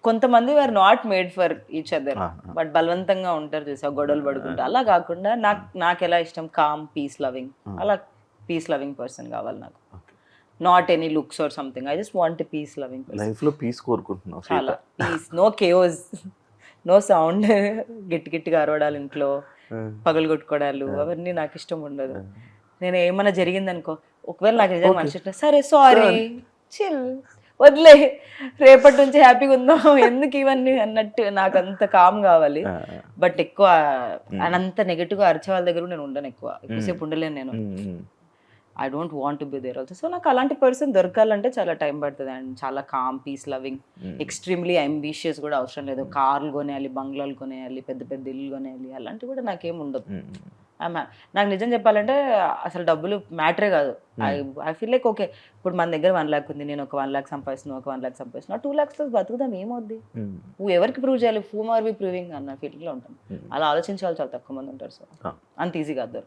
కొంతమంది are not made for each other, but బలవంతంగా ఉంటారు చూసా, గొడవలు పడుకుంటా. అలా కాకుండా నాకు ఎలా ఇష్టం, కామ్ పీస్ లవింగ్, అలా పీస్ లవింగ్ పర్సన్ కావాలి నాకు. Not any looks or something, I just want peace loving person. Life లో పీస్ కోరుకుంటున్నావు. చాలా peace, no chaos, no sound, గట్టిగా అరవడాలు ఇంట్లో, పగలు కొట్టుకోవడాలు, అవన్నీ నాకు ఇష్టం ఉండదు. నేను ఏమన్నా జరిగిందనుకో, ఒకవేళ నాకు నిజంగా మనిషి సరే సారీ చిల్ వదిలే, రేపటి నుంచి హ్యాపీగా ఉందాం, ఎందుకు ఇవన్నీ అన్నట్టు నాకు అంత కామ్ కావాలి. బట్ ఎక్కువ అంత నెగటివ్ గా అరిచే వాళ్ళ దగ్గర నేను ఉండను, ఎక్కువసేపు ఉండలేను నేను. I don't want to be there also. So నాకు అలాంటి పర్సన్ దొరకాలంటే చాలా టైం పడుతుంది. అండ్ చాలా calm peace loving, extremely ambitious కూడా అవసరం లేదు. కార్లు కొనేయాలి, బంగ్లాలు కొనేయాలి, పెద్ద పెద్ద ఇల్లు కొనేయాలి, అలాంటివి కూడా నాకేం ఉండదు. నాకు నిజం చెప్పాలంటే అసలు డబ్బులు మ్యాటరే కాదు. ఐ ఫీల్ లైక్ ఓకే, ఇప్పుడు మన దగ్గర 1 lakh ఉంది, నేను ఒక 1 lakh సంపాదిస్తున్నాను, ఒక 1 lakh సంపాదిస్తున్నా, 2 lakhs బతుకుదాం, ఏమవుద్ది, నువ్వు ఎవరికి ప్రూవ్ చేయాలి, హూమ్ ఆర్ వి ప్రూవింగ్ అన్న ఫీలింగ్లో ఉంటాను. అలా ఆలోచించే వాళ్ళు చాలా తక్కువ మంది ఉంటారు. సో అంత ఈజీగా అద్దరు.